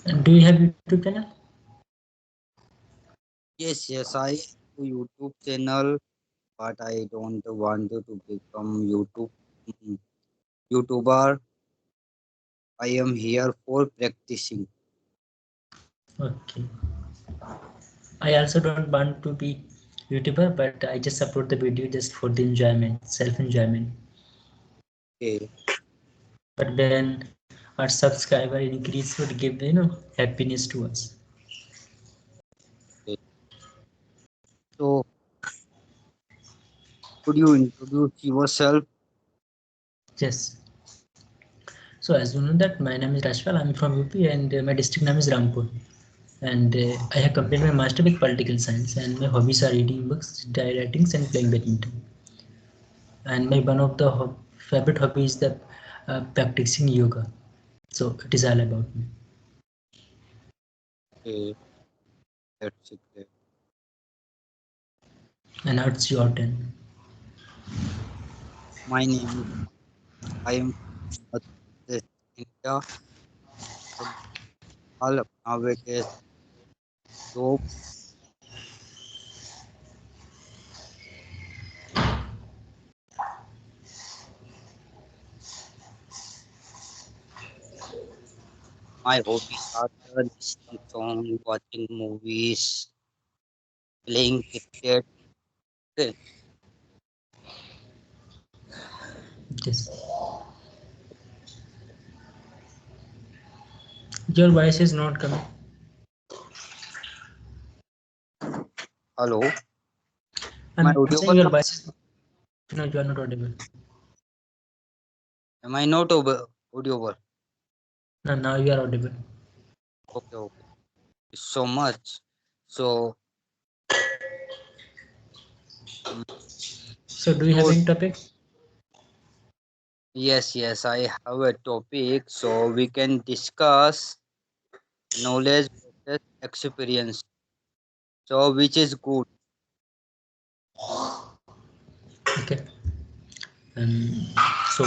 And do you have YouTube channel? Yes, I have a YouTube channel, but I don't want to become mm, YouTuber. I am here for practicing. Okay. I also don't want to be YouTuber, but I just upload the video just for the enjoyment, self enjoyment. Okay. But then our subscriber increase would give happiness to us. Okay. So, could you introduce yourself? Yes. So as you know that my name is Rashpal. I'm from UP and my district name is Rampur. And I have completed my master with political science. And my hobbies are reading books, diary writings, and playing badminton. And my one of the favorite hobby is the practicing yoga. So it is all about me. Okay, that's it. And now it's your turn. My name is I am from India. All nowadays job. My hobbies are listening song, watching movies, playing cricket. Okay. Yes. Your voice is not coming. Hello. Am I I'm saying audible your now? voice is no, you are not audible. Am I not audible? No, now you are audible. Okay, okay. So much. So, mm, So do you have so any topic? yes, I have a topic. So we can discuss knowledge versus experience. So which is good? Okay. Um, so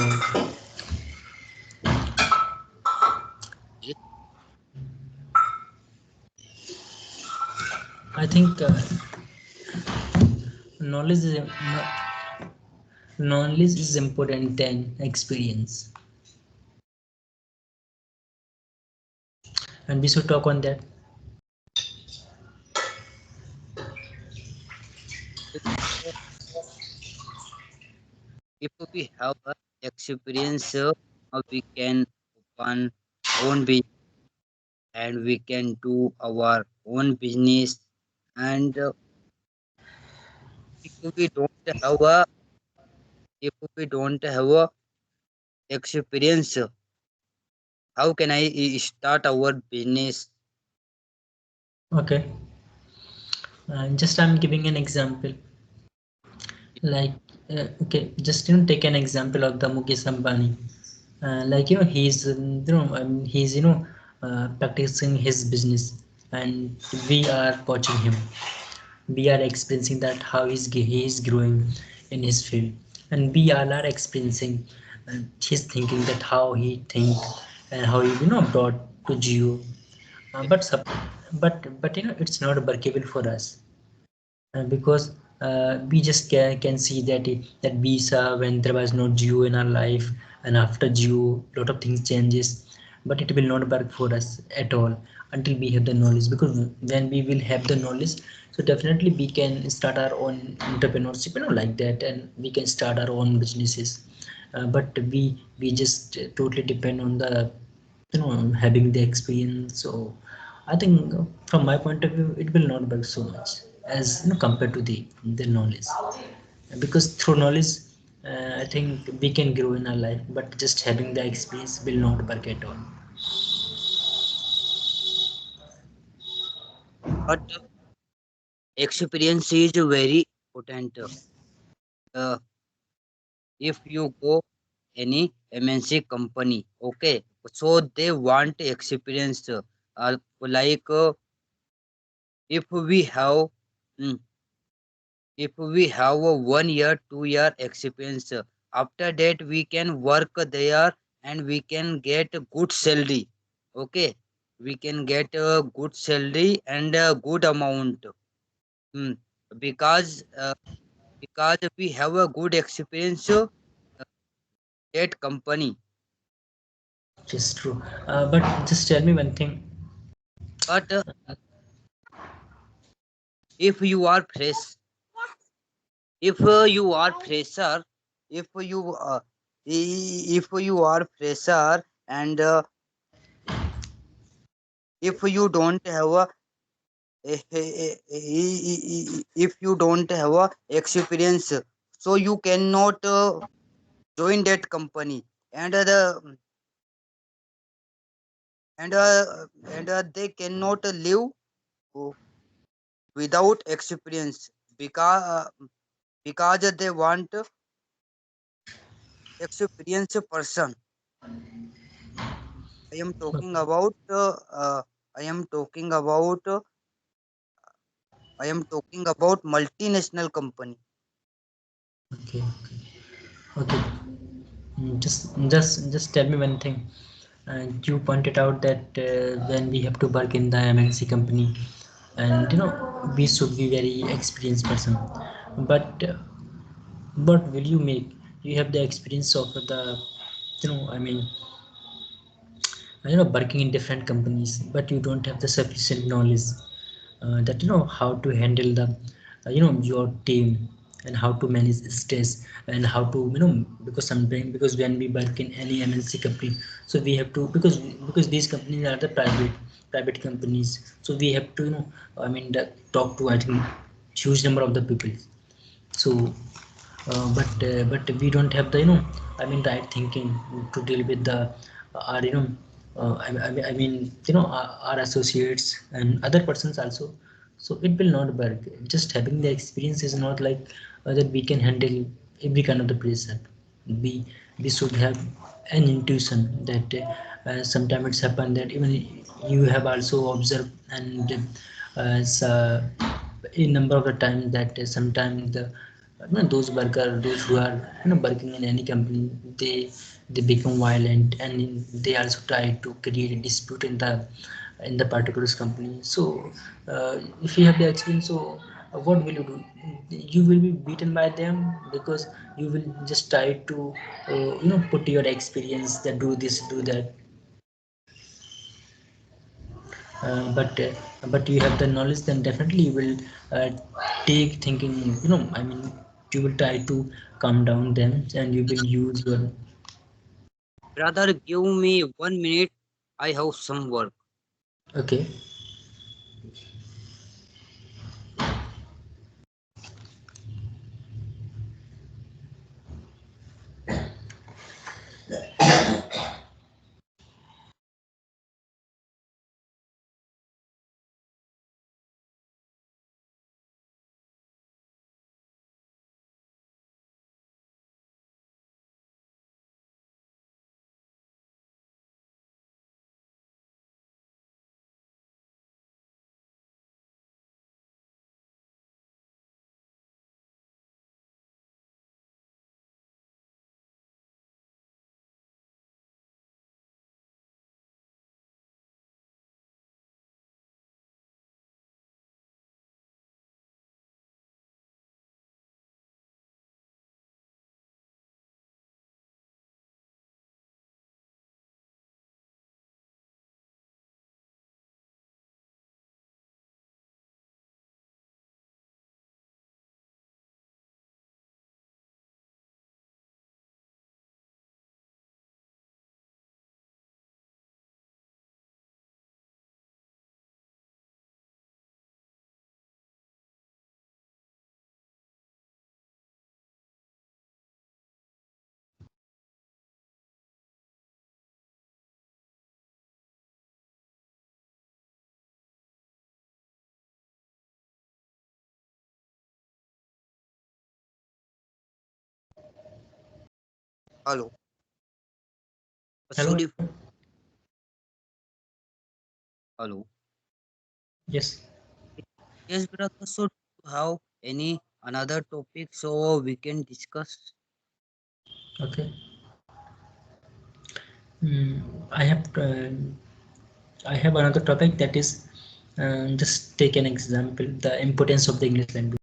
I think knowledge is knowledge is important than experience, and we should talk on that. If we have a experience, we can open own business and we can do our own business. And if we don't have a if we don't have a experience, how can I start our business? Okay. Just I'm giving an example. Like okay, just take an example of the Mukesh Ambani. Like he's he's practicing his business, and we are watching him. We are experiencing that how he is growing in his field, and we all are experiencing his thinking, that how he think and how he brought to Geo. But it's not workable for us, because we just can see that that visa, when there was no Geo in our life, and after Geo lot of things changes, but it will not work for us at all until we have the knowledge. Because when we will have the knowledge, so definitely we can start our own entrepreneurship, like that, and we can start our own businesses. But we just totally depend on the having the experience. So I think from my point of view it will not work so much as compared to the knowledge, because through knowledge I think we can grow in our life, but just having the experience will not work at all. But experience is very important. Uh, if you go any MNC company, okay, so they want experience. Like if we have mm, if we have a 1 year, 2 year experience, after that we can work there and we can get a good salary. Okay. we can get a good salary and a good amount. Hmm. Because because we have a good experience that company. Just true. But just tell me one thing. But if you are fresh, if you are fresher, if you if you are fresher and if you don't have a if you don't have a experience, so you cannot join that company, and and they cannot live uh, without experience, because they want experienced person. I am talking about I am talking about I am talking about multinational company. Okay, okay. Just tell me one thing. You pointed out that when we have to work in the MNC company, and we should be very experienced person. But what will you make? You have the experience of the, I mean, working in different companies, but you don't have the sufficient knowledge that how to handle the your team, and how to manage stress, and how to because sometimes, because when we work in any MNC company, so we have to, because these companies are the private companies, so we have to talk to, I think, huge number of the people. So but we don't have the right thinking to deal with the our I mean our associates and other persons also. So it will not work. Just having the experience is not like that we can handle every kind of the pressure. We should have an intuition that sometimes it's happened that even you have also observed, and in number of the times that sometimes the those workers, those who are working in any company, they become violent, and they also try to create a dispute in the particular company. So if you have the experience, so what will you do? You will be beaten by them, because you will just try to put your experience that do this, do that. But you have the knowledge, then definitely you will uh, take thinking, you will try to calm down them, and you will use your. Brother, give me 1 minute. I have some work. Okay. Hello. Hello. Sorry. Hello. Yes. Yes, brother. So, do you have any another topic so we can discuss? Okay. I have I have another topic that is just take an example, the importance of the English language.